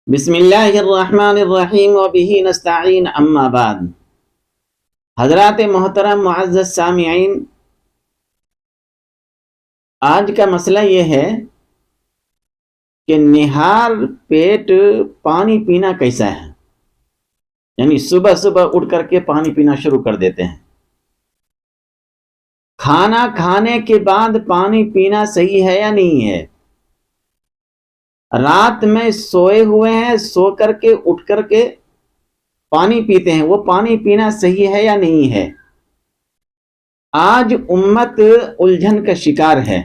بسم اللہ الرحمن الرحیم وبہ نستعین اما بعد۔ حضرات محترم معزز سامعین، آج کا مسئلہ یہ ہے کہ نہار پیٹ پانی پینا کیسا ہے، یعنی صبح صبح اٹھ کر کے پانی پینا شروع کر دیتے ہیں۔ کھانا کھانے کے بعد پانی پینا صحیح ہے یا نہیں ہے؟ رات میں سوئے ہوئے ہیں، سو کر کے اٹھ کر کے پانی پیتے ہیں، وہ پانی پینا صحیح ہے یا نہیں ہے؟ آج امت الجھن کا شکار ہے۔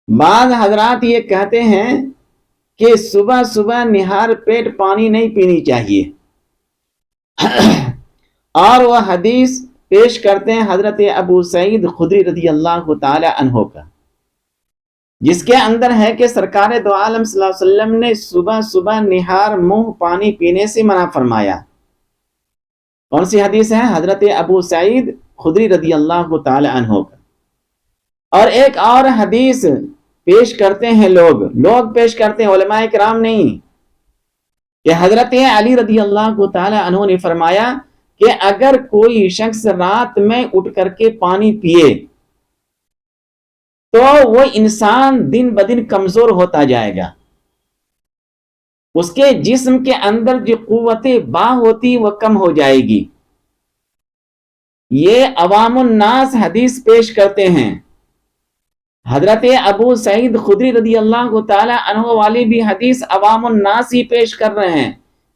بعض حضرات یہ کہتے ہیں کہ صبح صبح نہار پیٹ پانی نہیں پینی چاہیے، اور وہ حدیث پیش کرتے ہیں حضرت ابو سعید خدری رضی اللہ تعالی عنہ کا، جس کے اندر ہے کہ سرکار دو عالم صلی اللہ علیہ وسلم نے صبح صبح نہار منہ پانی پینے سے منع فرمایا۔ کون سی حدیث ہے؟ حضرت ابو سعید خدری رضی اللہ تعالی عنہ کا۔ اور ایک اور حدیث پیش کرتے ہیں لوگ پیش کرتے ہیں، علماء کرام نہیں، کہ حضرت علی رضی اللہ تعالی عنہ نے فرمایا کہ اگر کوئی شخص رات میں اٹھ کر کے پانی پیے تو وہ انسان دن بدن کمزور ہوتا جائے گا، اس کے جسم کے اندر جو قوت با ہوتی وہ کم ہو جائے گی۔ یہ عوام الناس حدیث پیش کرتے ہیں۔ حضرت ابو سعید خدری رضی اللہ تعالی عنہ والی بھی حدیث عوام الناس ہی پیش کر رہے ہیں،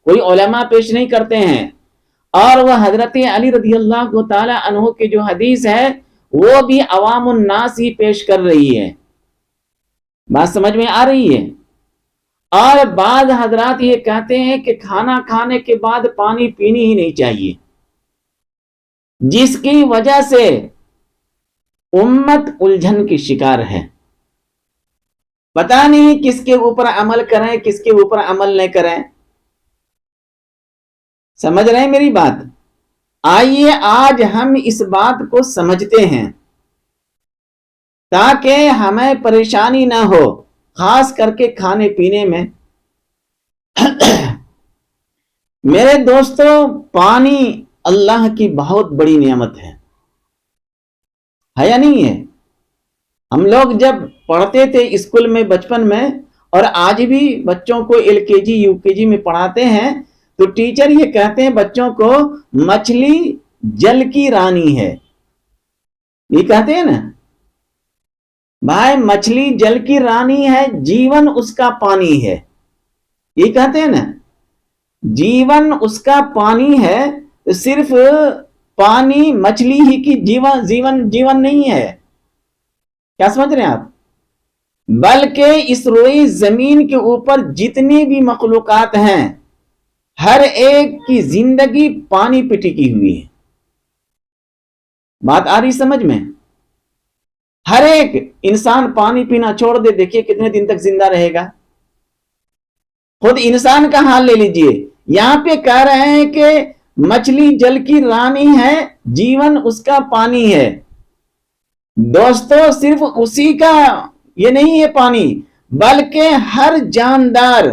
کوئی علماء پیش نہیں کرتے ہیں۔ اور وہ حضرت علی رضی اللہ تعالی عنہ کی جو حدیث ہے وہ بھی عوام الناس ہی پیش کر رہی ہے۔ بات سمجھ میں آ رہی ہے؟ اور بعض حضرات یہ کہتے ہیں کہ کھانا کھانے کے بعد پانی پینی ہی نہیں چاہیے، جس کی وجہ سے امت الجھن کی شکار ہے۔ پتہ نہیں کس کے اوپر عمل کریں، کس کے اوپر عمل نہیں کریں۔ سمجھ رہے ہیں میری بات؟ آئیے آج ہم اس بات کو سمجھتے ہیں تاکہ ہمیں پریشانی نہ ہو، خاص کر کے کھانے پینے میں۔ میرے دوستو، پانی اللہ کی بہت بڑی نعمت ہے یا نہیں ہے؟ ہم لوگ جب پڑھتے تھے اسکول میں بچپن میں، اور آج بھی بچوں کو LKG UKG میں پڑھاتے ہیں، تو ٹیچر یہ کہتے ہیں بچوں کو، مچھلی جل کی رانی ہے۔ یہ کہتے ہیں نا بھائی، مچھلی جل کی رانی ہے، جیون اس کا پانی ہے۔ یہ کہتے ہیں نا جیون اس کا پانی ہے، تو صرف پانی مچھلی ہی کی جیون نہیں ہے۔ کیا سمجھ رہے ہیں آپ؟ بلکہ اس روئی زمین کے اوپر جتنی بھی مخلوقات ہیں، ہر ایک کی زندگی پانی پہ ٹکی ہوئی ہے۔ بات آ رہی سمجھ میں؟ ہر ایک انسان پانی پینا چھوڑ دے، دیکھیے کتنے دن تک زندہ رہے گا۔ خود انسان کا حال لے لیجئے، یہاں پہ کہہ رہے ہیں کہ مچھلی جل کی رانی ہے، جیون اس کا پانی ہے۔ دوستو، صرف اسی کا یہ نہیں ہے پانی، بلکہ ہر جاندار،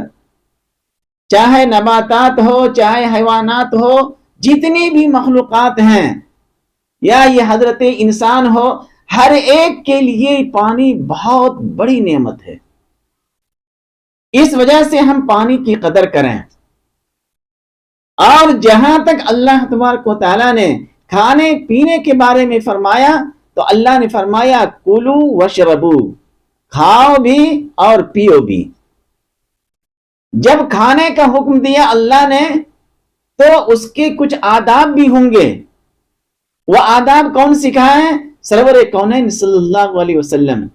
چاہے نباتات ہو چاہے حیوانات ہو، جتنی بھی مخلوقات ہیں، یا یہ حضرت انسان ہو، ہر ایک کے لیے پانی بہت بڑی نعمت ہے۔ اس وجہ سے ہم پانی کی قدر کریں۔ اور جہاں تک اللہ تبارک و تعالیٰ نے کھانے پینے کے بارے میں فرمایا، تو اللہ نے فرمایا کلو وشربو، کھاؤ بھی اور پیو بھی۔ جب کھانے کا حکم دیا اللہ نے، تو اس کے کچھ آداب بھی ہوں گے۔ وہ آداب کون سکھائے؟ سرور کونین صلی اللہ علیہ وسلم۔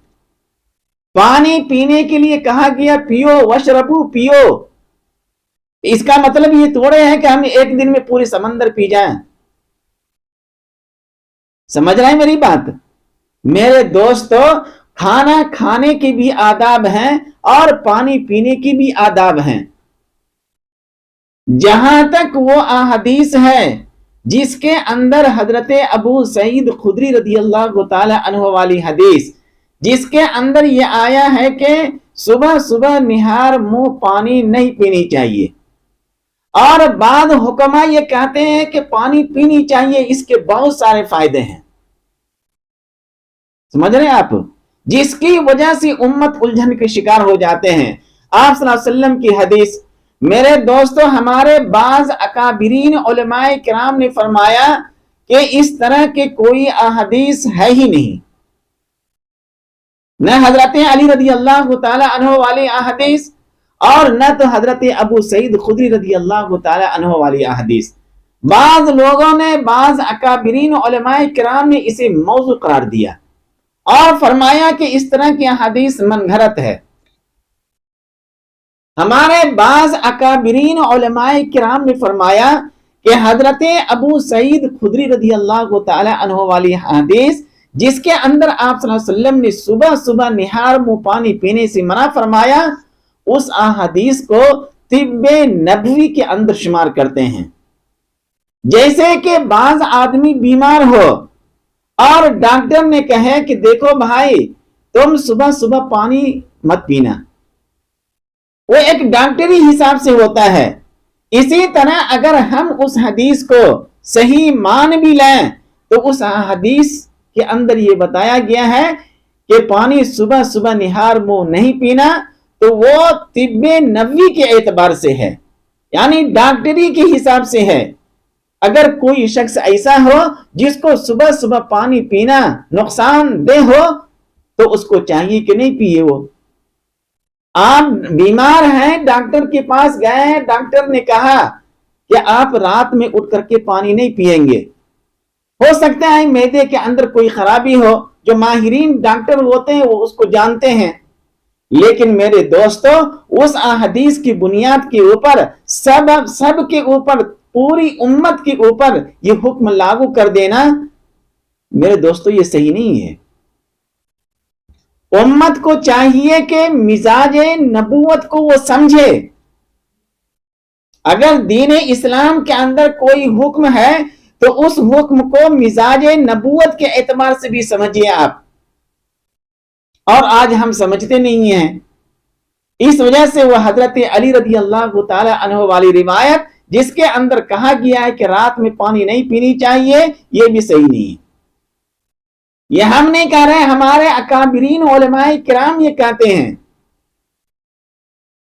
پانی پینے کے لیے کہا گیا پیو، وشربو، پیو۔ اس کا مطلب یہ تھوڑے ہے کہ ہم ایک دن میں پورے سمندر پی جائیں۔ سمجھ رہے ہیں میری بات؟ میرے دوستو، کھانا کھانے کے بھی آداب ہیں اور پانی پینے کی بھی آداب ہیں۔ جہاں تک وہ احادیث ہے جس کے اندر حضرت ابو سعید خدری رضی اللہ تعالی عنہ والی حدیث، جس کے اندر یہ آیا ہے کہ صبح صبح نہار منہ پانی نہیں پینی چاہیے، اور بعض حکما یہ کہتے ہیں کہ پانی پینی چاہیے، اس کے بہت سارے فائدے ہیں، سمجھ رہے ہیں آپ، جس کی وجہ سے امت الجھن کے شکار ہو جاتے ہیں۔ آپ صلی اللہ علیہ وسلم کی حدیث، میرے دوستو، ہمارے بعض اکابرین علماء کرام نے فرمایا کہ اس طرح کے کوئی احادیث ہے ہی نہیں، نہ حضرت علی رضی اللہ تعالی عنہ والی احادیث، اور نہ تو حضرت ابو سعید خدری رضی اللہ تعالی عنہ والی احادیث۔ بعض لوگوں نے، بعض اکابرین علماء کرام نے اسے موضوع قرار دیا اور فرمایا کہ اس طرح کی احادیث من گھڑت ہے۔ ہمارے بعض اکابرین علماء کرام نے فرمایا کہ حضرت ابو سعید خدری رضی اللہ تعالی عنہ والی حدیث، جس کے اندر آپ صلی اللہ علیہ وسلم نے صبح صبح نہار منہ پانی پینے سے منع فرمایا، اس احادیث کو طب نبوی کے اندر شمار کرتے ہیں۔ جیسے کہ بعض آدمی بیمار ہو اور ڈاکٹر نے کہے کہ دیکھو بھائی، تم صبح صبح پانی مت پینا، وہ ایک ڈاکٹری حساب سے ہوتا ہے۔ اسی طرح اگر ہم اس حدیث کو صحیح مان بھی لیں تو اس حدیث کے اندر یہ بتایا گیا ہے کہ پانی صبح صبح نہار منہ نہیں پینا، تو وہ طب نبوی کے اعتبار سے ہے، یعنی ڈاکٹری کے حساب سے ہے۔ اگر کوئی شخص ایسا ہو جس کو صبح صبح پانی پینا نقصان دہ ہو تو اس کو چاہیے کہ نہیں پیے۔ وہ آپ بیمار ہیں، ڈاکٹر کے پاس گئے ہیں، ڈاکٹر نے کہا کہ آپ رات میں اٹھ کر کے پانی نہیں پیئیں گے، ہو سکتا ہے معدے کے اندر کوئی خرابی ہو، جو ماہرین ڈاکٹر ہوتے ہیں وہ اس کو جانتے ہیں، لیکن میرے دوستو، اس احادیث کی بنیاد کے اوپر سب کے اوپر، پوری امت کے اوپر یہ حکم لاگو کر دینا، میرے دوستو یہ صحیح نہیں ہے۔ امت کو چاہیے کہ مزاج نبوت کو وہ سمجھے۔ اگر دین اسلام کے اندر کوئی حکم ہے تو اس حکم کو مزاج نبوت کے اعتبار سے بھی سمجھیے آپ، اور آج ہم سمجھتے نہیں ہیں۔ اس وجہ سے وہ حضرت علی رضی اللہ تعالی عنہ والی روایت جس کے اندر کہا گیا ہے کہ رات میں پانی نہیں پینی چاہیے، یہ بھی صحیح نہیں ہے۔ یہ ہم نہیں کہہ رہے، ہمارے اکابرین علماء کرام یہ کہتے ہیں۔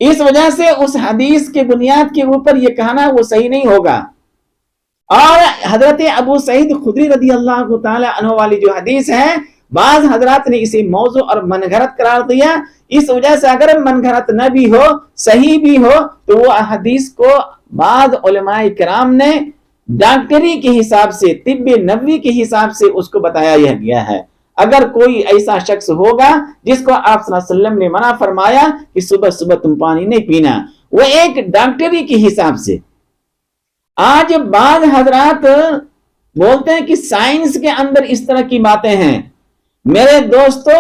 اس وجہ سے اس حدیث کے بنیاد کے اوپر یہ کہنا وہ صحیح نہیں ہوگا۔ اور حضرت ابو سعید خدری رضی اللہ تعالی عنہ والی جو حدیث ہے، بعض حضرات نے اسے موضوع اور من گھڑت قرار دیا۔ اس وجہ سے اگر من گھڑت نہ بھی ہو، صحیح بھی ہو، تو وہ حدیث کو بعض علماء کرام نے ڈاکٹری کے حساب سے، طب نبوی کے حساب سے اس کو بتایا گیا ہے۔ اگر کوئی ایسا شخص ہوگا جس کو آپ صلی اللہ علیہ وسلم نے منع فرمایا کہ صبح صبح تم پانی نہیں پینا، وہ ایک ڈاکٹری کے حساب سے۔ آج بعض حضرات بولتے ہیں کہ سائنس کے اندر اس طرح کی باتیں ہیں۔ میرے دوستو،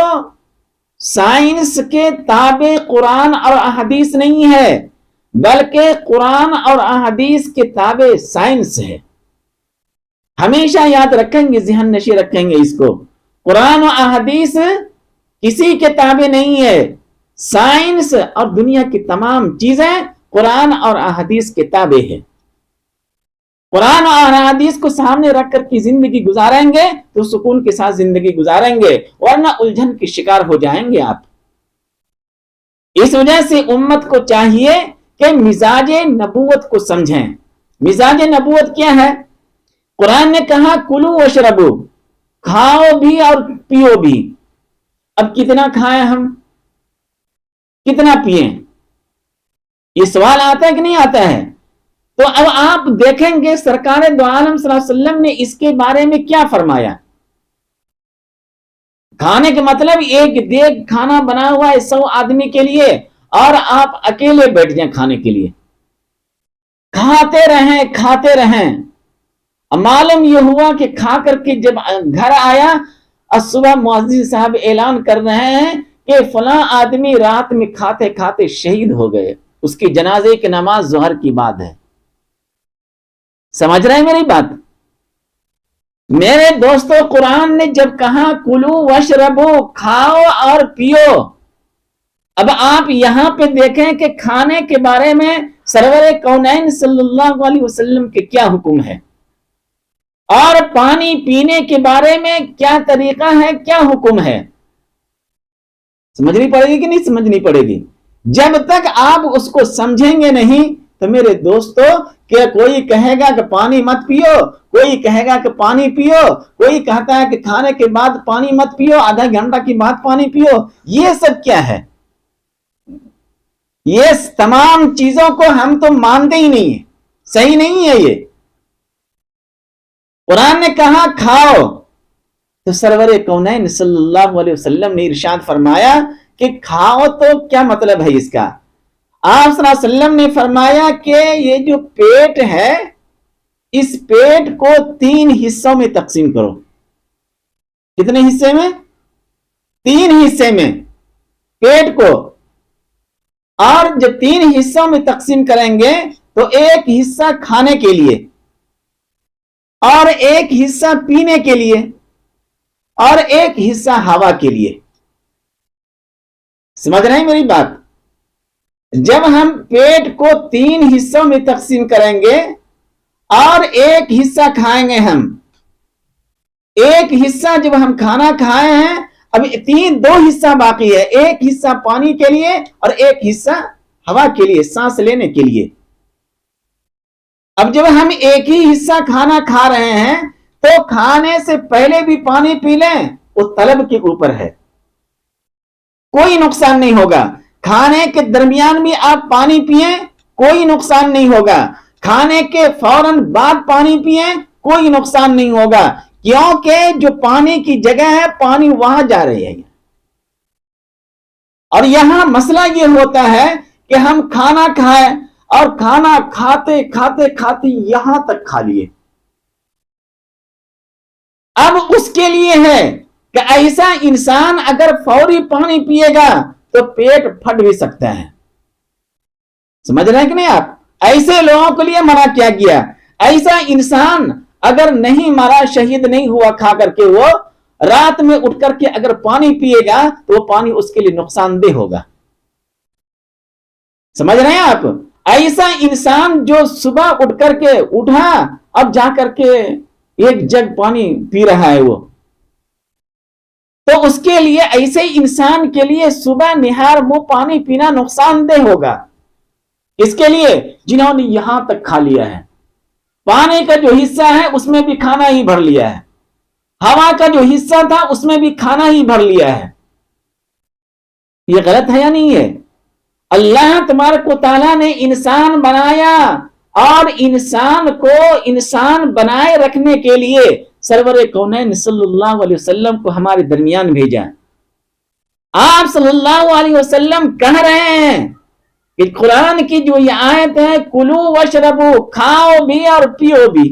سائنس کے تابع قرآن اور احادیث نہیں ہے، بلکہ قرآن اور احادیث کے تابع سائنس ہے۔ ہمیشہ یاد رکھیں گے، ذہن نشی رکھیں گے اس کو۔ قرآن و احادیث کسی کے تابع نہیں ہے، سائنس اور دنیا کی تمام چیزیں قرآن اور احادیث کے تابع ہے۔ قرآن اور احادیث کو سامنے رکھ کر کی زندگی گزاریں گے تو سکون کے ساتھ زندگی گزاریں گے، ورنہ الجھن کے شکار ہو جائیں گے آپ۔ اس وجہ سے امت کو چاہیے کہ مزاج نبوت کو سمجھیں۔ مزاج نبوت کیا ہے؟ قرآن نے کہا کلو واشربو، کھاؤ بھی اور پیو بھی۔ اب کتنا کھائیں ہم، کتنا پیئیں، یہ سوال آتا ہے کہ نہیں آتا ہے؟ تو اب آپ دیکھیں گے سرکار دو عالم صلی اللہ علیہ وسلم نے اس کے بارے میں کیا فرمایا۔ کھانے کے مطلب ایک دیگ کھانا بنا ہوا ہے 100 آدمی کے لیے، اور آپ اکیلے بیٹھ جائیں کھانے کے لیے، کھاتے رہیں کھاتے رہیں۔ معلوم یہ ہوا کہ کھا کر کے جب گھر آیا، صبح مؤذن صاحب اعلان کر رہے ہیں کہ فلاں آدمی رات میں کھاتے کھاتے شہید ہو گئے، اس کی جنازے کی نماز ظہر کی بعد ہے۔ سمجھ رہے ہیں میری بات؟ میرے دوستوں، قرآن نے جب کہا کلو وشربو، کھاؤ اور پیو، اب آپ یہاں پہ دیکھیں کہ کھانے کے بارے میں سرور کونین صلی اللہ علیہ وسلم کے کیا حکم ہے، اور پانی پینے کے بارے میں کیا طریقہ ہے، کیا حکم ہے. سمجھنی پڑے گی کہ نہیں سمجھنی پڑے گی؟ جب تک آپ اس کو سمجھیں گے نہیں تو میرے دوستو، کہ کوئی کہے گا کہ پانی مت پیو، کوئی کہے گا کہ پانی پیو، کوئی کہتا ہے کہ کھانے کے بعد پانی مت پیو، آدھا گھنٹہ کے بعد پانی پیو، یہ سب کیا ہے؟ یہ تمام چیزوں کو ہم تو مانتے ہی نہیں ہیں، صحیح نہیں ہے. یہ قرآن نے کہا کھاؤ، تو سرور کونین صلی اللہ علیہ وسلم نے ارشاد فرمایا کہ کھاؤ تو کیا مطلب ہے اس کا؟ آپ صلی اللہ علیہ وسلم نے فرمایا کہ یہ جو پیٹ ہے، اس پیٹ کو 3 حصوں میں تقسیم کرو. کتنے حصے میں؟ 3 حصے میں پیٹ کو. اور جب 3 حصوں میں تقسیم کریں گے تو ایک حصہ کھانے کے لیے، اور ایک حصہ پینے کے لیے، اور ایک حصہ ہوا کے لیے. سمجھ رہے ہیں میری بات؟ جب ہم پیٹ کو 3 حصوں میں تقسیم کریں گے اور ایک حصہ کھائیں گے، ہم ایک حصہ جب ہم کھانا کھائے ہیں، اب 2 حصہ باقی ہے، ایک حصہ پانی کے لیے اور ایک حصہ ہوا کے لیے، سانس لینے کے لیے. اب جب ہم ایک ہی حصہ کھانا کھا رہے ہیں تو کھانے سے پہلے بھی پانی پی لیں، وہ طلب کے اوپر ہے، کوئی نقصان نہیں ہوگا. کھانے کے درمیان بھی آپ پانی پئیں، کوئی نقصان نہیں ہوگا. کھانے کے فوراً بعد پانی پئیں، کوئی نقصان نہیں ہوگا، کیونکہ جو پانی کی جگہ ہے، پانی وہاں جا رہی ہے. اور یہاں مسئلہ یہ ہوتا ہے کہ ہم کھانا کھائیں اور کھانا کھاتے کھاتے کھاتے یہاں تک کھا لیے. اب اس کے لیے ہے کہ ایسا انسان اگر فوری پانی پیے گا تو پیٹ پھٹ بھی سکتا ہے. سمجھ رہے ہیں کہ نہیں آپ؟ ایسے لوگوں کے لیے منع کیا گیا. ایسا انسان اگر نہیں مرا، شہید نہیں ہوا کھا کر کے، وہ رات میں اٹھ کر کے اگر پانی پیے گا تو وہ پانی اس کے لیے نقصان دہ ہوگا. سمجھ رہے ہیں آپ؟ ایسا انسان جو صبح اٹھ کر کے اٹھا اب جا کر کے ایک جگ پانی پی رہا ہے، وہ تو اس کے لیے، ایسے انسان کے لیے صبح نہار منہ پانی پینا نقصان دہ ہوگا. اس کے لیے جنہوں نے یہاں تک کھا لیا ہے، پانی کا جو حصہ ہے اس میں بھی کھانا ہی بھر لیا ہے، ہوا کا جو حصہ تھا اس میں بھی کھانا ہی بھر لیا ہے. یہ غلط ہے یا نہیں ہے؟ اللہ تبارک و تعالیٰ نے انسان بنایا اور انسان کو انسان بنائے رکھنے کے لیے سرور کونین صلی اللہ علیہ وسلم کو ہمارے درمیان بھیجا. آپ صلی اللہ علیہ وسلم کہہ رہے ہیں کہ قرآن کی جو یہ آیت ہے، کلو وشربو، کھاؤ بھی اور پیو بھی.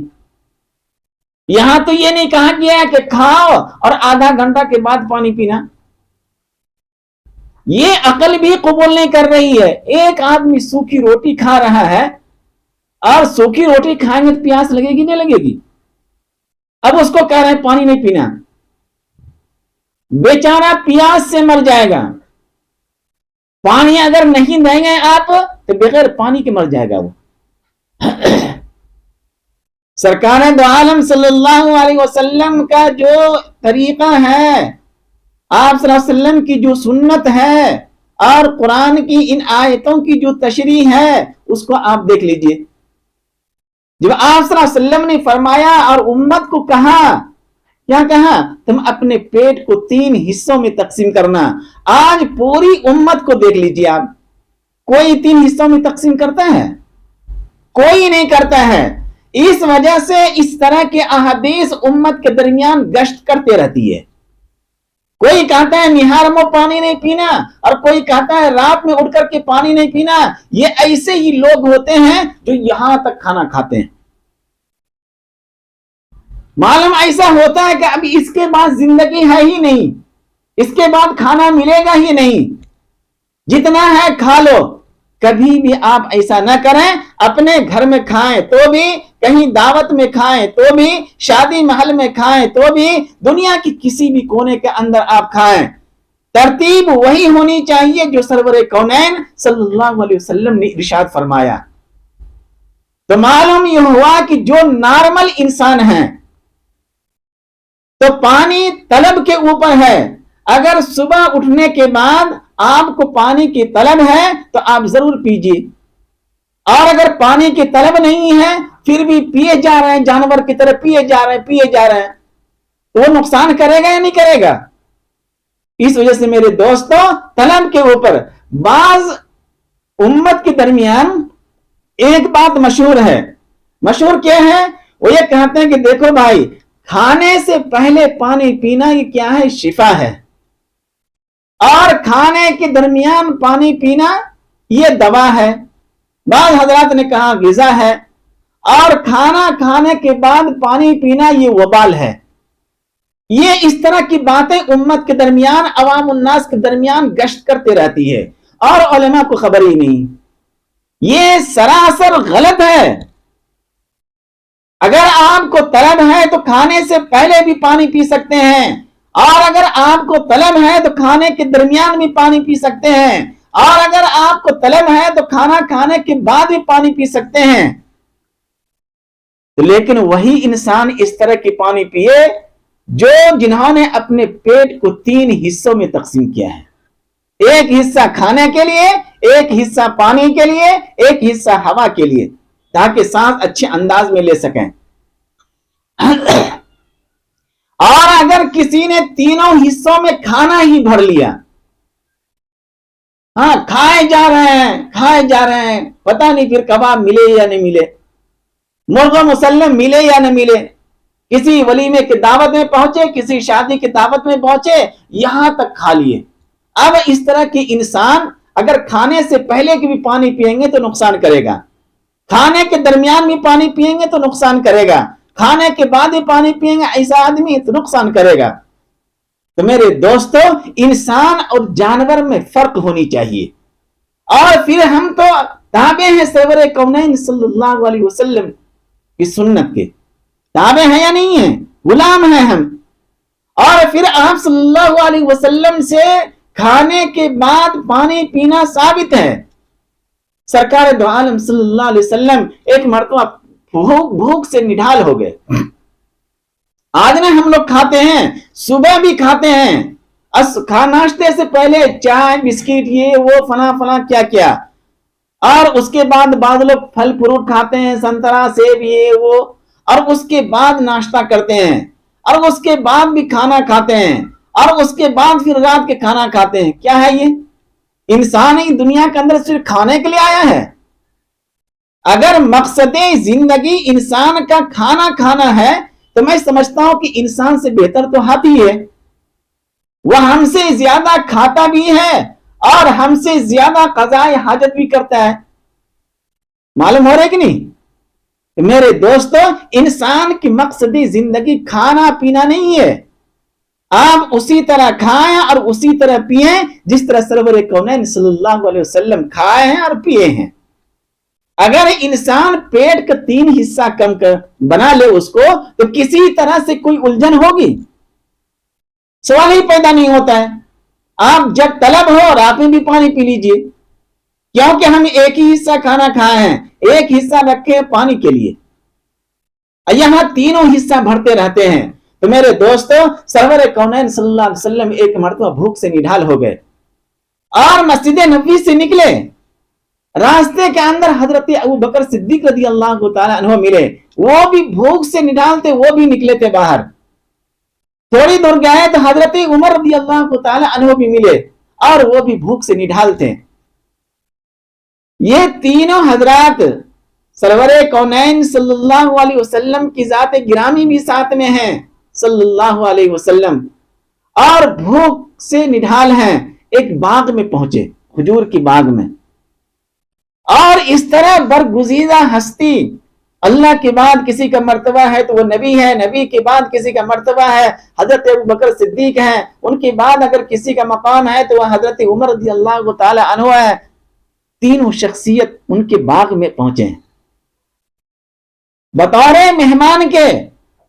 یہاں تو یہ نہیں کہا گیا کہ کھاؤ اور آدھا گھنٹہ کے بعد پانی پینا. یہ عقل بھی قبول نہیں کر رہی ہے. ایک آدمی سوکھی روٹی کھا رہا ہے، اور سوکھی روٹی کھائیں گے تو پیاس لگے گی نہیں لگے گی؟ اب اس کو کہہ رہے ہیں پانی نہیں پینا، بیچارہ پیاس سے مر جائے گا. پانی اگر نہیں دیں گے آپ تو بغیر پانی کے مر جائے گا وہ. سرکار دو عالم صلی اللہ علیہ وسلم کا جو طریقہ ہے، آپ صلی اللہ علیہ وسلم کی جو سنت ہے اور قرآن کی ان آیتوں کی جو تشریح ہے، اس کو آپ دیکھ لیجئے. جب آپ صلی اللہ علیہ وسلم نے فرمایا اور امت کو کہا، کیا کہا؟ تم اپنے پیٹ کو 3 حصوں میں تقسیم کرنا. آج پوری امت کو دیکھ لیجئے آپ، کوئی 3 حصوں میں تقسیم کرتا ہے؟ کوئی نہیں کرتا ہے. اس وجہ سے اس طرح کے احادیث امت کے درمیان گشت کرتے رہتی ہے. کوئی کہتا ہے نہار میں پانی نہیں پینا، اور کوئی کہتا ہے رات میں اٹھ کر کے پانی نہیں پینا. یہ ایسے ہی لوگ ہوتے ہیں جو یہاں تک کھانا کھاتے ہیں. معلوم ایسا ہوتا ہے کہ اب اس کے بعد زندگی ہے ہی نہیں، اس کے بعد کھانا ملے گا ہی نہیں، جتنا ہے کھا لو. کبھی بھی آپ ایسا نہ کریں. اپنے گھر میں کھائیں تو بھی کہیں دعوت میں کھائیں تو بھی، شادی محل میں کھائیں تو بھی، دنیا کی کسی بھی کونے کے اندر آپ کھائیں، ترتیب وہی ہونی چاہیے جو سرور کونین صلی اللہ علیہ وسلم نے ارشاد فرمایا۔ تو معلوم یہ ہوا کہ جو نارمل انسان ہیں تو پانی طلب کے اوپر ہے، اگر صبح اٹھنے کے بعد آپ کو پانی کی طلب ہے تو آپ ضرور پیجیے، اور اگر پانی کی طلب نہیں ہے پھر بھی پیے جا رہے ہیں، جانور کی طرح پیے جا رہے ہیں، تو وہ نقصان کرے گا یا نہیں کرے گا؟ اس وجہ سے میرے دوستوں، طلب کے اوپر بعض امت کے درمیان ایک بات مشہور ہے، مشہور کیا ہے؟ وہ یہ کہتے ہیں کہ دیکھو بھائی، کھانے سے پہلے پانی پینا یہ کیا ہے؟ شفا ہے، اور کھانے کے درمیان پانی پینا یہ دوا ہے، بعض حضرات نے کہا غذا ہے، اور کھانا کھانے کے بعد پانی پینا یہ وبال ہے۔ یہ اس طرح کی باتیں امت کے درمیان، عوام الناس کے درمیان گشت کرتے رہتی ہے، اور علماء کو خبر ہی نہیں۔ یہ سراسر غلط ہے۔ اگر آپ کو طلب ہے تو کھانے سے پہلے بھی پانی پی سکتے ہیں، اور اگر آپ کو طلب ہے تو کھانے کے درمیان بھی پانی پی سکتے ہیں، اور اگر آپ کو طلب ہے تو کھانا کھانے کے بعد بھی پانی پی سکتے ہیں۔ لیکن وہی انسان اس طرح کی پانی پیے جنہوں نے اپنے پیٹ کو 3 حصوں میں تقسیم کیا ہے، ایک حصہ کھانے کے لیے، ایک حصہ پانی کے لیے، ایک حصہ ہوا کے لیے، تاکہ سانس اچھے انداز میں لے سکیں۔ اور اگر کسی نے تینوں حصوں میں کھانا ہی بھر لیا، ہاں کھائے جا رہے ہیں، پتہ نہیں پھر کباب ملے یا نہیں ملے، مرغ مسلم ملے یا نہ ملے، کسی ولیمے کی دعوت میں پہنچے، کسی شادی کی دعوت میں پہنچے، یہاں تک کھا لیے۔ اب اس طرح کی انسان اگر کھانے سے پہلے کی بھی پانی پیئیں گے تو نقصان کرے گا، کھانے کے درمیان بھی پانی پیئیں گے تو نقصان کرے گا، کھانے کے بعد بھی پانی پیئیں گے ایسا آدمی تو نقصان کرے گا۔ تو میرے دوستو، انسان اور جانور میں فرق ہونی چاہیے، اور پھر ہم تو تابع ہیں سرور کونین صلی اللہ علیہ وسلم کی سنت کے، تابع ہیں یا نہیں ہیں؟ غلام ہیں ہم، اور پھر آپ صلی اللہ علیہ وسلم سے کھانے کے بعد پانی پینا ثابت ہے۔ سرکار دو عالم صلی اللہ علیہ وسلم ایک مرتبہ بھوک سے نڈھال ہو گئے۔ آج نے ہم لوگ کھاتے ہیں، صبح بھی کھاتے ہیں، ناشتے سے پہلے چائے بسکٹ یہ وہ فلاں کیا، اور اس کے بعد بعض لوگ پھل فروٹ کھاتے ہیں، سنترا سیب یہ وہ، اور اس کے بعد ناشتہ کرتے ہیں، اور اس کے بعد بھی کھانا کھاتے ہیں، اور اس کے بعد پھر رات کے کھانا کھاتے ہیں۔ کیا ہے یہ؟ انسان ہی دنیا کے اندر صرف کھانے کے لیے آیا ہے؟ اگر مقصد زندگی انسان کا کھانا کھانا ہے تو میں سمجھتا ہوں کہ انسان سے بہتر تو ہاتھی ہے، وہ ہم سے زیادہ کھاتا بھی ہے اور ہم سے زیادہ قضاء حاجت بھی کرتا ہے۔ معلوم ہو رہے کہ نہیں؟ میرے دوستو، انسان کی مقصدی زندگی کھانا پینا نہیں ہے، آپ اسی طرح کھائیں اور اسی طرح پیئیں جس طرح سرور کونین صلی اللہ علیہ وسلم کھائے ہیں اور پیئے ہیں۔ اگر انسان پیٹ کا 3 حصہ کم بنا لے اس کو تو کسی طرح سے کوئی الجھن ہوگی، سوال ہی پیدا نہیں ہوتا ہے۔ آپ جب طلب ہو اور آپ بھی پانی پی لیجئے، کیونکہ ہم ایک ہی حصہ کھانا کھائے ہیں، ایک حصہ رکھے پانی کے لیے، یہاں تینوں حصہ بھرتے رہتے ہیں۔ تو میرے دوستو، سرور کونین صلی اللہ علیہ وسلم ایک مرتبہ بھوک سے نڈھال ہو گئے اور مسجد نبوی سے نکلے، راستے کے اندر حضرت ابو بکر صدیق رضی اللہ تعالی عنہ ملے، وہ بھی بھوک سے نڈھال تھے، وہ بھی نکلے تھے باہر۔ تھوڑی دور گئے تو حضرت عمر رضی اللہ تعالی عنہ بھی ملے اور وہ بھی بھوک سے نڈھال تھے۔ یہ تینوں حضرات سرور کونین صلی اللہ علیہ وسلم کی ذات گرامی بھی ساتھ میں ہیں صلی اللہ علیہ وسلم، اور بھوک سے نڈھال ہیں۔ ایک باغ میں پہنچے، کھجور کی باغ میں، اور اس طرح برگزیدہ ہستی، اللہ کے بعد کسی کا مرتبہ ہے تو وہ نبی ہے، نبی کے بعد کسی کا مرتبہ ہے حضرت ابو بکر صدیق ہیں، ان کے بعد اگر کسی کا مقام ہے تو وہ حضرت عمر رضی اللہ تعالی عنہ ہے۔ تینوں شخصیت ان کے باغ میں پہنچے ہیں۔ بطور مہمان کے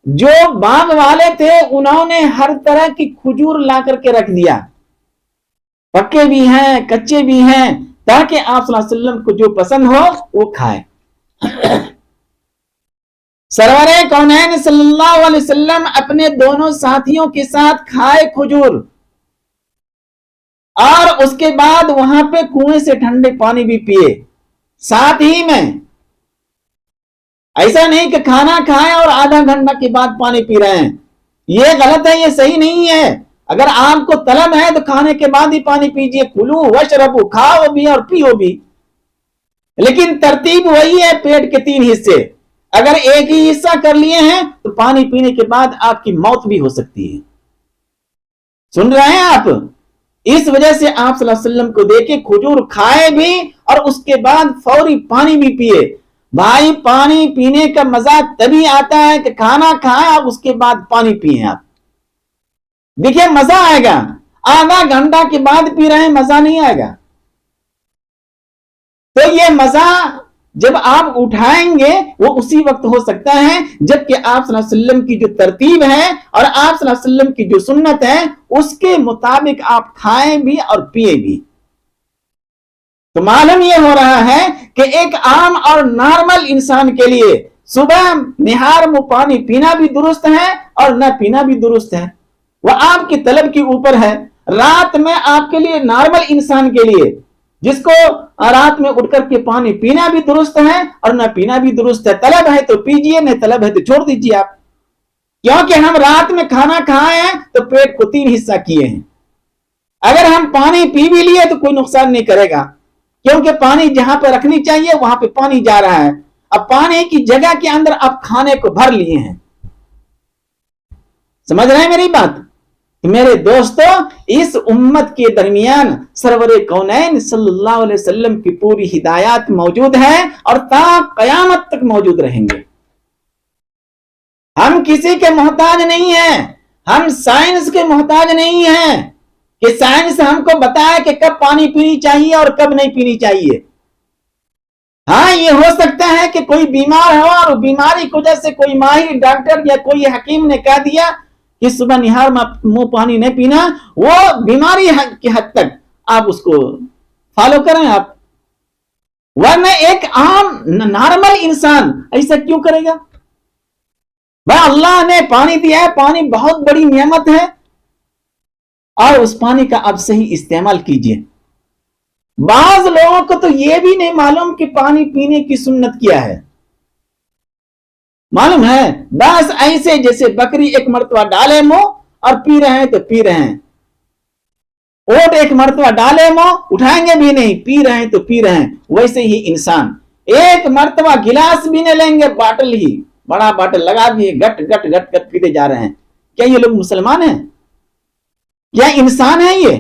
جو باغ والے تھے انہوں نے ہر طرح کی کھجور لا کر کے رکھ دیا، پکے بھی ہیں کچے بھی ہیں، تاکہ آپ صلی اللہ علیہ وسلم کو جو پسند ہو وہ کھائے۔ سرور کونین صلی اللہ علیہ وسلم اپنے دونوں ساتھیوں کے ساتھ کھائے کھجور، اور اس کے بعد وہاں پہ کنویں سے ٹھنڈے پانی بھی پیے ساتھ ہی میں۔ ایسا نہیں کہ کھانا کھائیں اور آدھا گھنٹہ کے بعد پانی پی رہے ہیں، یہ غلط ہے، یہ صحیح نہیں ہے۔ اگر آپ کو طلب ہے تو کھانے کے بعد ہی پانی پیجئے، کلو وشربو، کھاؤ بھی اور پیو بھی، لیکن ترتیب وہی ہے، پیٹ کے 3 حصے، اگر ایک ہی حصہ کر لیے ہیں تو پانی پینے کے بعد آپ کی موت بھی ہو سکتی ہے۔ سن رہے ہیں آپ؟ اس وجہ سے آپ صلی اللہ علیہ وسلم کو دیکھے کھجور کھائے بھی اور اس کے بعد فوری پانی بھی پیے۔ بھائی پانی پینے کا مزہ تبھی آتا ہے کہ کھانا کھائیں اور اس کے بعد پانی پیئیں۔ آپ دیکھیں مزہ آئے گا، آدھا گھنٹہ کے بعد پی رہے ہیں مزہ نہیں آئے گا۔ تو یہ مزہ جب آپ اٹھائیں گے وہ اسی وقت ہو سکتا ہے جبکہ آپ صلی اللہ علیہ وسلم کی جو ترتیب ہے اور آپ صلی اللہ علیہ وسلم کی جو سنت ہے اس کے مطابق آپ کھائیں بھی اور پیئے بھی۔ تو معلوم یہ ہو رہا ہے کہ ایک عام اور نارمل انسان کے لیے صبح نہار میں پانی پینا بھی درست ہے اور نہ پینا بھی درست ہے، وہ آپ کی طلب کے اوپر ہے۔ رات میں آپ کے لیے نارمل انسان کے لیے جس کو رات میں اٹھ کر کے پانی پینا بھی درست ہے اور نہ پینا بھی درست ہے، طلب ہے تو پیجئے، نہیں طلب ہے تو چھوڑ دیجئے آپ، کیونکہ ہم رات میں کھانا کھائے ہیں تو پیٹ کو 3 حصہ کیے ہیں۔ اگر ہم پانی پی بھی لیے تو کوئی نقصان نہیں کرے گا، کیونکہ پانی جہاں پہ رکھنی چاہیے وہاں پہ پانی جا رہا ہے، اب پانی کی جگہ کے اندر آپ کھانے کو بھر لیے ہیں۔ سمجھ رہے ہیں میری بات؟ میرے دوستو، اس امت کے درمیان سرور کونین صلی اللہ علیہ وسلم کی پوری ہدایات موجود ہیں اور تا قیامت تک موجود رہیں گے۔ ہم کسی کے محتاج نہیں ہیں، ہم سائنس کے محتاج نہیں ہیں کہ سائنس ہم کو بتائے کہ کب پانی پینی چاہیے اور کب نہیں پینی چاہیے۔ ہاں یہ ہو سکتا ہے کہ کوئی بیمار ہو اور بیماری کی وجہ سے کوئی ماہر ڈاکٹر یا کوئی حکیم نے کہہ دیا کہ صبح نہار منہ پانی نہیں پینا، وہ بیماری کی حد تک آپ اس کو فالو کریں آپ، ورنہ ایک عام نارمل انسان ایسا کیوں کرے گا؟ بھائی اللہ نے پانی دیا ہے، پانی بہت بڑی نعمت ہے اور اس پانی کا آپ صحیح استعمال کیجئے۔ بعض لوگوں کو تو یہ بھی نہیں معلوم کہ پانی پینے کی سنت کیا ہے، معلوم ہے بس ایسے جیسے بکری ایک مرتبہ ڈالے منہ اور پی رہے ہیں تو پی رہے ہیں، اونٹ ایک مرتبہ ڈالے منہ اٹھائیں گے بھی نہیں، پی رہے ہیں تو پی رہے ہیں، ویسے ہی انسان ایک مرتبہ گلاس بھی نہیں لیں گے، باٹل ہی بڑا باٹل لگا دیے گٹ گٹ گٹ گٹ پیتے جا رہے ہیں۔ کیا یہ لوگ مسلمان ہیں؟ کیا انسان ہے یہ؟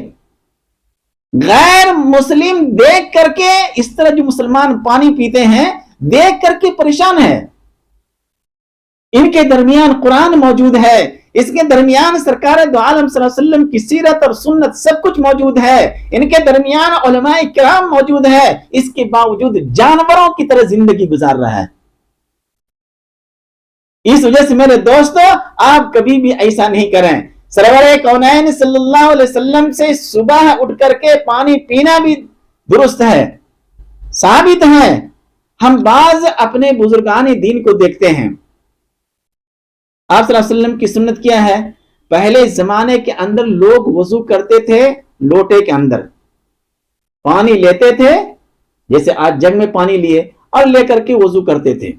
غیر مسلم دیکھ کر کے اس طرح جو مسلمان پانی پیتے ہیں دیکھ کر کے پریشان ہے۔ ان کے درمیان قرآن موجود ہے، اس کے درمیان سرکار دو عالم صلی اللہ علیہ وسلم کی سیرت اور سنت سب کچھ موجود ہے، ان کے درمیان علماء کرام موجود ہے، اس کے باوجود جانوروں کی طرح زندگی گزار رہا ہے۔ اس وجہ سے میرے دوستو آپ کبھی بھی ایسا نہیں کریں۔ سرور کونین صلی اللہ علیہ وسلم سے صبح اٹھ کر کے پانی پینا بھی درست ہے، ثابت ہے۔ ہم بعض اپنے بزرگان دین کو دیکھتے ہیں، آپ صلی اللہ علیہ وسلم کی سنت کیا ہے؟ پہلے زمانے کے اندر لوگ وضو کرتے تھے لوٹے کے اندر، پانی لیتے تھے جیسے آج جگ میں پانی لیے اور لے کر کے وضو کرتے تھے،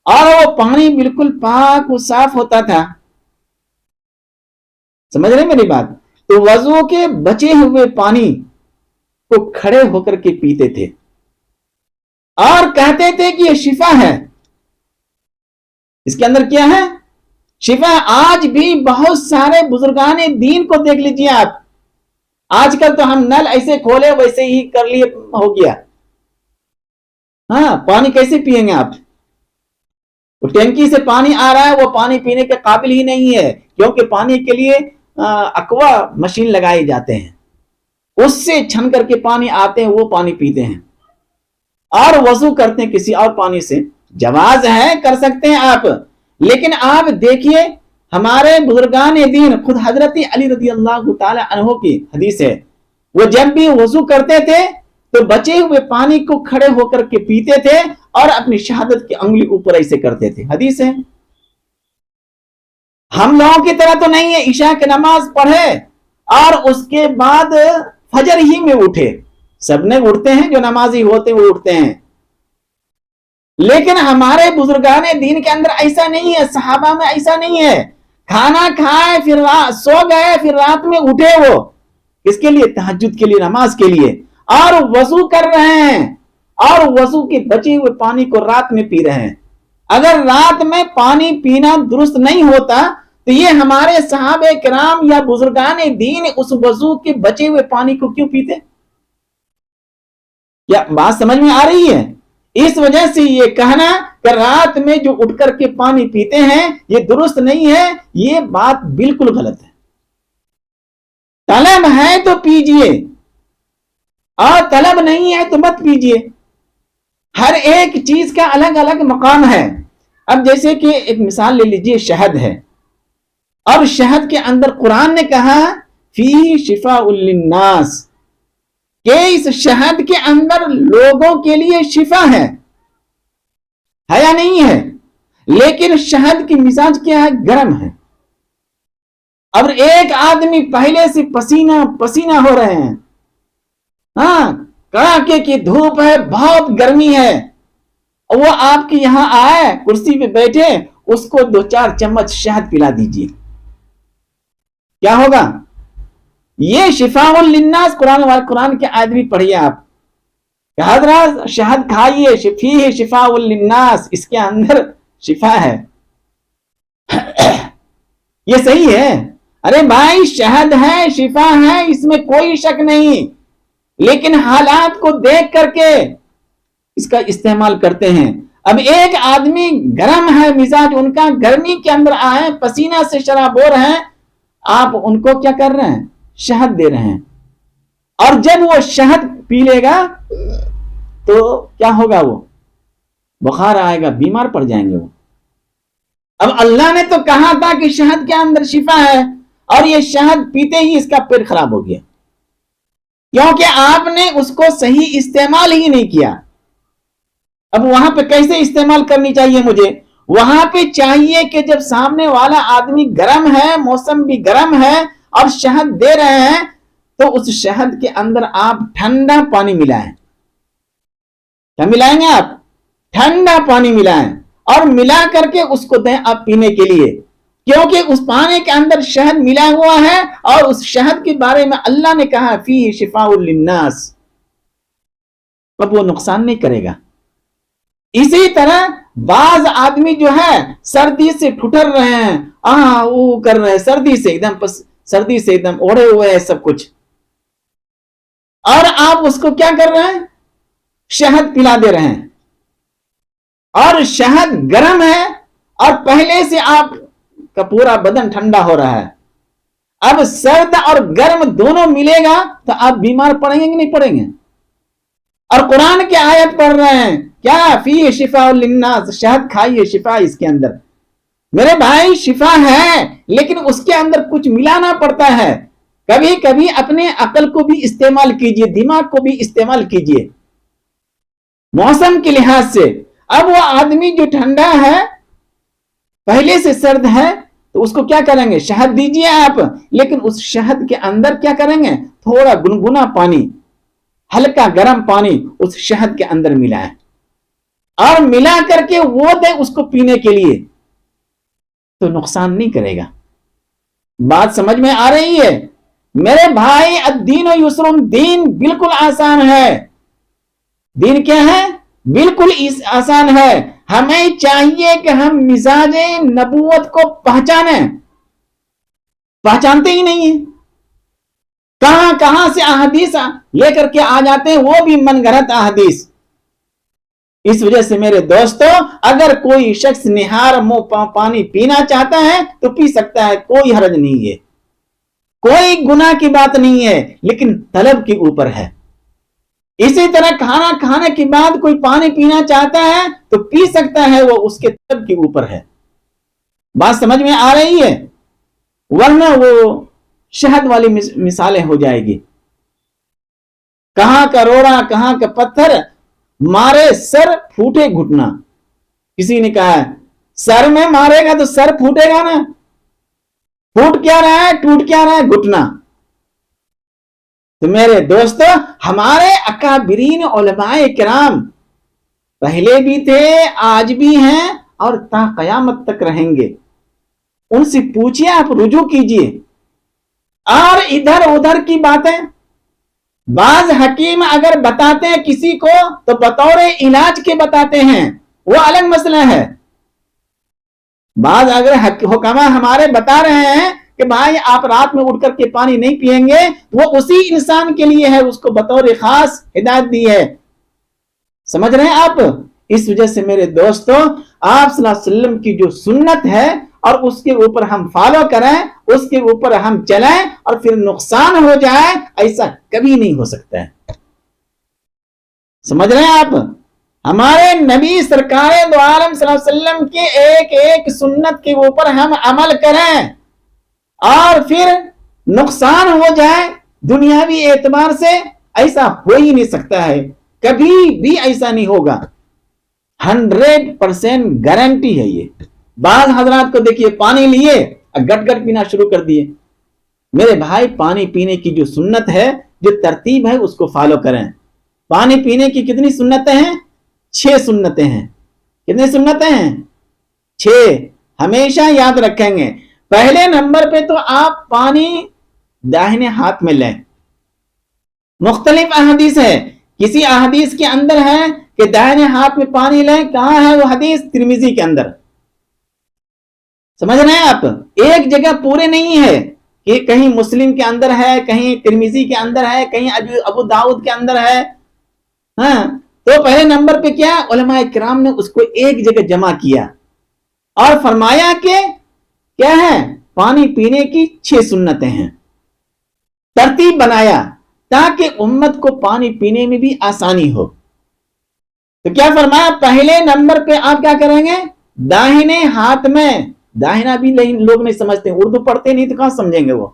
اور وہ پانی بالکل پاک و صاف ہوتا تھا۔ سمجھ رہے میری بات؟ تو وضو کے بچے ہوئے پانی کو کھڑے ہو کر کے پیتے تھے اور کہتے تھے کہ یہ شفا ہے، اس کے اندر کیا ہے؟ شفا۔ آج بھی بہت سارے بزرگان دین کو دیکھ لیجئے آپ، آج کل تو ہم نل ایسے کھولے ویسے ہی کر لیے ہو گیا، ہاں پانی کیسے پیئیں گے آپ؟ وہ ٹینکی سے پانی آ رہا ہے، وہ پانی پینے کے قابل ہی نہیں ہے، کیونکہ پانی کے لیے اکوا مشین لگائے جاتے ہیں، اس سے چھن کر کے پانی آتے ہیں، وہ پانی پیتے ہیں اور وضو کرتے ہیں کسی اور پانی سے جواز ہے، کر سکتے ہیں آپ، لیکن آپ دیکھیے ہمارے بزرگان دین، خود حضرت علی رضی اللہ تعالی عنہ کی حدیث ہے، وہ جب بھی وضو کرتے تھے تو بچے ہوئے پانی کو کھڑے ہو کر کے پیتے تھے اور اپنی شہادت کی انگلی اوپر ایسے کرتے تھے، حدیث ہے۔ ہم لوگوں کی طرح تو نہیں ہے عشاء کی نماز پڑھے اور اس کے بعد فجر ہی میں اٹھے، سب نے اٹھتے ہیں، جو نمازی ہوتے ہیں وہ اٹھتے ہیں، لیکن ہمارے بزرگان دین کے اندر ایسا نہیں ہے، صحابہ میں ایسا نہیں ہے، کھانا کھائے پھر سو گئے، پھر رات میں اٹھے، وہ اس کے لیے تہجد کے لیے، نماز کے لیے، اور وضو کر رہے ہیں اور وضو کے بچے ہوئے پانی کو رات میں پی رہے ہیں۔ اگر رات میں پانی پینا درست نہیں ہوتا تو یہ ہمارے صحابہ کرام یا بزرگان دین اس وضو کے بچے ہوئے پانی کو کیوں پیتے؟ کیا بات سمجھ میں آ رہی ہے؟ اس وجہ سے یہ کہنا کہ رات میں جو اٹھ کر کے پانی پیتے ہیں یہ درست نہیں ہے، یہ بات بالکل غلط ہے۔ طلب ہے تو پیجئے اور طلب نہیں ہے تو مت پیجئے، ہر ایک چیز کا الگ الگ مقام ہے۔ اب جیسے کہ ایک مثال لے لیجئے، شہد ہے، اور شہد کے اندر قرآن نے کہا فیہ شفاء للناس، کہ اس شہد کے اندر لوگوں کے لیے شفا ہے یا نہیں ہے؟ لیکن شہد کی مزاج کیا ہے؟ گرم ہے، اور ایک آدمی پہلے سے پسینہ پسینہ ہو رہے ہیں، ہاں کڑاکے کی دھوپ ہے، بہت گرمی ہے، وہ آپ کے یہاں آئے، کرسی پہ بیٹھے، اس کو 2-4 چمچ شہد پلا دیجئے، کیا ہوگا؟ یہ شفاء للناس، قرآن کے آیت بھی پڑھیے آپ کہ حضرات شہد کھائیے، فیہ شفاء للناس، اس کے اندر شفا ہے۔ یہ صحیح ہے، ارے بھائی شہد ہے، شفا ہے، اس میں کوئی شک نہیں، لیکن حالات کو دیکھ کر کے اس کا استعمال کرتے ہیں۔ اب ایک آدمی گرم ہے مزاج ان کا، گرمی کے اندر آئے، پسینہ سے شرابور ہیں، آپ ان کو کیا کر رہے ہیں؟ شہد دے رہے ہیں، اور جب وہ شہد پی لے گا تو کیا ہوگا؟ وہ بخار آئے گا، بیمار پڑ جائیں گے وہ۔ اب اللہ نے تو کہا تھا کہ شہد کے اندر شفا ہے، اور یہ شہد پیتے ہی اس کا پیٹ خراب ہو گیا، کیونکہ آپ نے اس کو صحیح استعمال ہی نہیں کیا۔ اب وہاں پہ کیسے استعمال کرنی چاہیے مجھے؟ وہاں پہ چاہیے کہ جب سامنے والا آدمی گرم ہے، موسم بھی گرم ہے، اور شہد دے رہے ہیں، تو اس شہد کے اندر آپ ٹھنڈا پانی ملائیں۔ کیا ملائیں گے آپ؟ ٹھنڈا پانی ملائیں، اور ملا کر کے اس کو دیں آپ پینے کے لیے، کیونکہ اس پانی کے اندر شہد ملا ہوا ہے، اور اس شہد کے بارے میں اللہ نے کہا فیہ شفاء للناس، اب وہ نقصان نہیں کرے گا۔ اسی طرح بعض آدمی جو ہے سردی سے ٹھٹر رہے ہیں، وہ کر رہے ہیں، سردی سے ایک دم اوڑے ہوئے ہیں سب کچھ، اور آپ اس کو کیا کر رہے ہیں؟ شہد پلا دے رہے ہیں، اور شہد گرم ہے، اور پہلے سے آپ کا پورا بدن ٹھنڈا ہو رہا ہے، اب سرد اور گرم دونوں ملے گا تو آپ بیمار پڑیں گے کہ نہیں پڑیں گے؟ اور قرآن کی آیت پڑھ رہے ہیں کیا؟ فیہ شفاء للناس، شہد کھائیے، شفا اس کے اندر۔ میرے بھائی شفا ہے، لیکن اس کے اندر کچھ ملانا پڑتا ہے۔ کبھی کبھی اپنے عقل کو بھی استعمال کیجئے، دماغ کو بھی استعمال کیجئے موسم کے لحاظ سے۔ اب وہ آدمی جو ٹھنڈا ہے، پہلے سے سرد ہے، تو اس کو کیا کریں گے؟ شہد دیجئے آپ، لیکن اس شہد کے اندر کیا کریں گے؟ تھوڑا گنگنا پانی، ہلکا گرم پانی اس شہد کے اندر ملائیں، اور ملا کر کے وہ دیں اس کو پینے کے لیے، تو نقصان نہیں کرے گا۔ بات سمجھ میں آ رہی ہے؟ میرے بھائی الدین یسر، دین بالکل آسان ہے۔ دین کیا ہے؟ بالکل آسان ہے۔ ہمیں چاہیے کہ ہم مزاج نبوت کو پہچانتے ہی نہیں ہیں، کہاں سے احادیث لے کر کے آ جاتے ہیں، وہ بھی من گھڑت احادیث۔ اس وجہ سے میرے دوستو، اگر کوئی شخص نہار منہ پانی پینا چاہتا ہے تو پی سکتا ہے، کوئی حرج نہیں ہے، کوئی گناہ کی بات نہیں ہے، لیکن طلب کے اوپر ہے۔ اسی طرح کھانا کھانے کے بعد کوئی پانی پینا چاہتا ہے تو پی سکتا ہے، وہ اس کے طلب کے اوپر ہے. بات سمجھ میں آ رہی ہے؟ ورنہ وہ شہد والی مثالیں ہو جائے گی. کہاں کا روڑا کہاں کا پتھر، مارے سر پھوٹے گھٹنا. کسی نے کہا ہے سر میں مارے گا تو سر پھوٹے گا نا، پھوٹ کیا رہا ہے، ٹوٹ کیا رہا ہے، گھٹنا. تو میرے دوستو، ہمارے اکابرین علماء کرام پہلے بھی تھے، آج بھی ہیں اور تا قیامت تک رہیں گے. ان سے پوچھئے، آپ رجوع کیجئے. اور ادھر ادھر کی باتیں بعض حکیم اگر بتاتے ہیں کسی کو تو بطور علاج کے بتاتے ہیں، وہ الگ مسئلہ ہے. بعض اگر حکما ہمارے بتا رہے ہیں کہ بھائی آپ رات میں اٹھ کر کے پانی نہیں پیئیں گے، وہ اسی انسان کے لیے ہے، اس کو بطور خاص ہدایت دی ہے. سمجھ رہے ہیں آپ؟ اس وجہ سے میرے دوستو، آپ صلی اللہ علیہ وسلم کی جو سنت ہے اور اس کے اوپر ہم فالو کریں، اس کے اوپر ہم چلیں اور پھر نقصان ہو جائے، ایسا کبھی نہیں ہو سکتا ہے. سمجھ رہے ہیں آپ؟ ہمارے نبی سرکار دو عالم صلی اللہ علیہ وسلم کے ایک ایک سنت کے اوپر ہم عمل کریں اور پھر نقصان ہو جائے دنیاوی اعتبار سے، ایسا ہو ہی نہیں سکتا ہے، کبھی بھی ایسا نہیں ہوگا. 100% گارنٹی ہے یہ. بعض حضرات کو دیکھیے پانی لیے گٹ گٹ پینا شروع کر دیے. میرے بھائی، پانی پینے کی جو سنت ہے، جو ترتیب ہے، اس کو فالو کریں. پانی پینے کی کتنی سنتیں ہیں؟ 6 سنتیں ہیں. کتنی سنتیں ہیں؟ 6. ہمیشہ یاد رکھیں گے. پہلے نمبر پہ تو آپ پانی داہنے ہاتھ میں لیں. مختلف احادیث ہے. کسی احادیث کے اندر ہے کہ داہنے ہاتھ میں پانی لیں. کہاں ہے وہ حدیث؟ ترمذی کے اندر. سمجھ رہے ہیں آپ؟ ایک جگہ پورے نہیں ہے کہ کہیں مسلم کے اندر ہے، کہیں ترمذی کے اندر ہے، کہیں ابو داؤد کے اندر ہے. ہاں، تو پہلے نمبر پہ کیا علماء کرام نے اس کو ایک جگہ جمع کیا اور فرمایا کہ کیا ہے؟ پانی پینے کی 6 سنتیں ہیں. ترتیب بنایا تاکہ امت کو پانی پینے میں بھی آسانی ہو. تو کیا فرمایا؟ پہلے نمبر پہ آپ کیا کریں گے؟ داہنے ہاتھ میں، داہنا بھی لوگ نہیں سمجھتے، اردو پڑھتے نہیں تو کہاں سمجھیں گے وہ.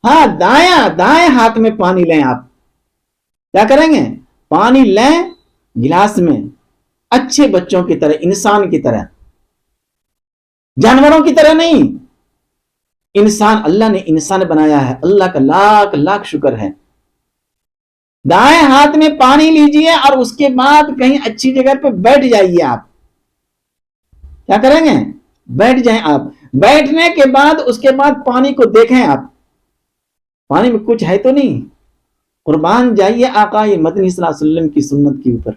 ہاں، دائیں ہاتھ میں پانی لیں. آپ کیا کریں گے؟ پانی لیں گلاس میں، اچھے بچوں کی طرح، انسان کی طرح، جانوروں کی طرح نہیں. انسان، اللہ نے انسان بنایا ہے، اللہ کا لاکھ لاکھ شکر ہے. دائیں ہاتھ میں پانی لیجئے اور اس کے بعد کہیں اچھی جگہ پہ بیٹھ جائیے. آپ کیا کریں گے؟ بیٹھ جائیں. آپ بیٹھنے کے بعد اس کے بعد پانی کو دیکھیں. آپ پانی میں کچھ ہے تو نہیں. قربان جائیے آقا مدنی صلی اللہ علیہ وسلم کی سنت کے اوپر.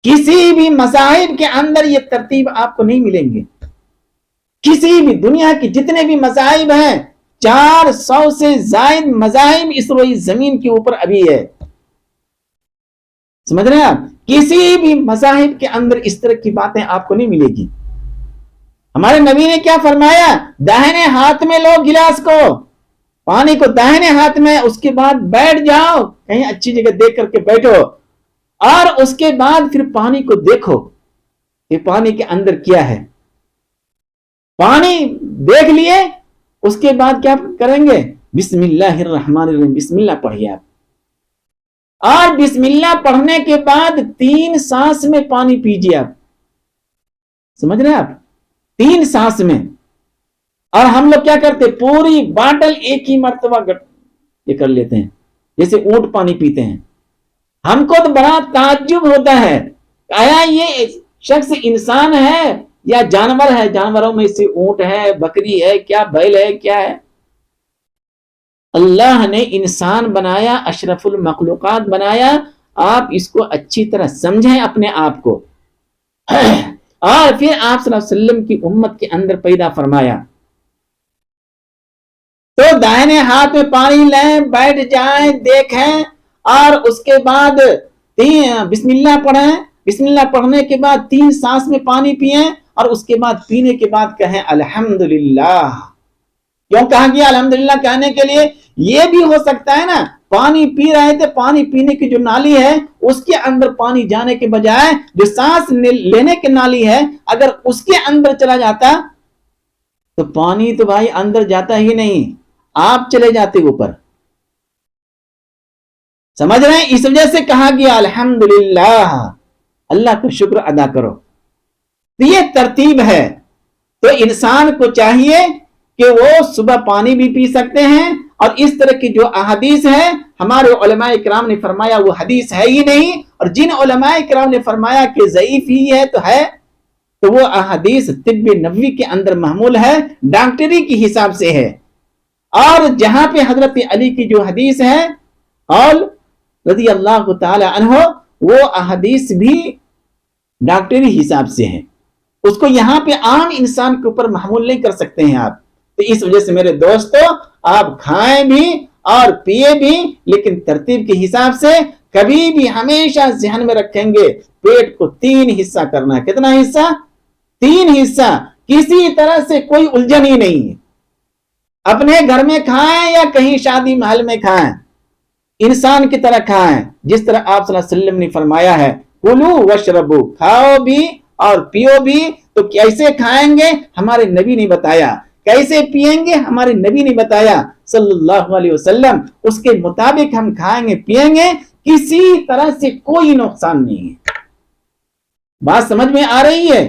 کسی بھی مذاہب کے اندر یہ ترتیب آپ کو نہیں ملیں گے. کسی بھی دنیا کی جتنے بھی مذاہب ہیں، 400 سے زائد مذاہب اس روئی زمین کے اوپر ابھی ہے. سمجھ رہے ہیں آپ؟ کسی بھی مذاہب کے اندر اس طرح کی باتیں آپ کو نہیں ملے گی. ہمارے نبی نے کیا فرمایا؟ داہنے ہاتھ میں لو گلاس کو، پانی کو داہنے ہاتھ میں، اس کے بعد بیٹھ جاؤ، کہیں اچھی جگہ دیکھ کر کے بیٹھو اور اس کے بعد پھر پانی کو دیکھو کہ پانی کے اندر کیا ہے. پانی دیکھ لیے، اس کے بعد کیا کریں گے؟ بسم اللہ الرحمن الرحیم، بسم اللہ پڑھیے. آپ اور بسم اللہ پڑھنے کے بعد 3 سانس میں پانی پیجیے. آپ سمجھ رہے ہیں؟ آپ 3 سانس میں. اور ہم لوگ کیا کرتے؟ پوری باٹل ایک ہی مرتبہ یہ کر لیتے ہیں، جیسے اونٹ پانی پیتے ہیں. ہم کو تو بڑا تعجب ہوتا ہے، آیا یہ شخص انسان ہے یا جانور ہے؟ جانوروں میں سے اونٹ ہے، بکری ہے، کیا بیل ہے، کیا ہے؟ اللہ نے انسان بنایا، اشرف المخلوقات بنایا. آپ اس کو اچھی طرح سمجھیں اپنے آپ کو. اور پھر آپ صلی اللہ علیہ وسلم کی امت کے اندر پیدا فرمایا. تو دائنے ہاتھ میں پانی لیں، بیٹھ جائیں، دیکھیں اور اس کے بعد بسم اللہ پڑھیں. بسم اللہ پڑھنے کے بعد 3 سانس میں پانی پئیں اور اس کے بعد پینے کے بعد کہیں الحمدللہ. کیوں کہا گیا الحمدللہ کہنے کے لیے؟ یہ بھی ہو سکتا ہے نا پانی پی رہے تھے, پانی پینے کی جو نالی ہے اس کے اندر پانی جانے کے بجائے جو سانس لینے کی نالی ہے اگر اس کے اندر چلا جاتا تو پانی تو بھائی اندر جاتا ہی نہیں, آپ چلے جاتے اوپر. سمجھ رہے ہیں؟ اس وجہ سے کہا گیا الحمدللہ, اللہ کا شکر ادا کرو. تو یہ ترتیب ہے. تو انسان کو چاہیے کہ وہ صبح پانی بھی پی سکتے ہیں, اور اس طرح کی جو احادیث ہیں ہمارے علماء کرام نے فرمایا وہ حدیث ہے ہی نہیں, اور جن علماء کرام نے فرمایا کہ ضعیف ہی ہے تو وہ احادیث طب نبوی کے اندر محمول ہے, ڈاکٹری کی حساب سے ہے. اور جہاں پہ حضرت علی کی جو حدیث ہے اور رضی اللہ تعالی عنہ, وہ احادیث بھی ڈاکٹری حساب سے ہیں, اس کو یہاں پہ عام انسان کے اوپر محمول نہیں کر سکتے ہیں آپ. تو اس وجہ سے میرے دوستو, آپ کھائیں بھی اور پیے بھی, لیکن ترتیب کے حساب سے. کبھی بھی ہمیشہ ذہن میں رکھیں گے پیٹ کو 3 حصہ کرنا ہے. کتنا حصہ؟ 3 حصہ. کسی طرح سے کوئی الجھن ہی نہیں ہے. اپنے گھر میں کھائیں یا کہیں شادی محل میں کھائیں, انسان کی طرح کھائیں, جس طرح آپ صلی اللہ علیہ وسلم نے فرمایا ہے کلو وشربو, کھاؤ بھی اور پیو بھی. تو کیسے کھائیں گے ہمارے نبی نے بتایا, کیسے پیئیں گے ہمارے نبی نے بتایا صلی اللہ علیہ وسلم. اس کے مطابق ہم کھائیں گے پیئیں گے, کسی طرح سے کوئی نقصان نہیں ہے. بات سمجھ میں آ رہی ہے؟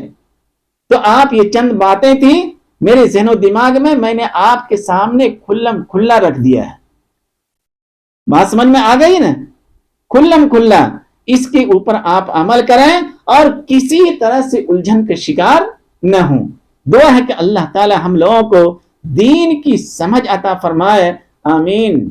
تو آپ یہ چند باتیں تھیں میرے ذہن و دماغ میں نے آپ کے سامنے کھلم کھلا رکھ دیا ہے. بات سمجھ میں آ گئی نا؟ کھلم کھلا. اس کے اوپر آپ عمل کریں اور کسی طرح سے الجھن کا شکار نہ ہوں. دعا ہے کہ اللہ تعالی ہم لوگوں کو دین کی سمجھ عطا فرمائے. آمین.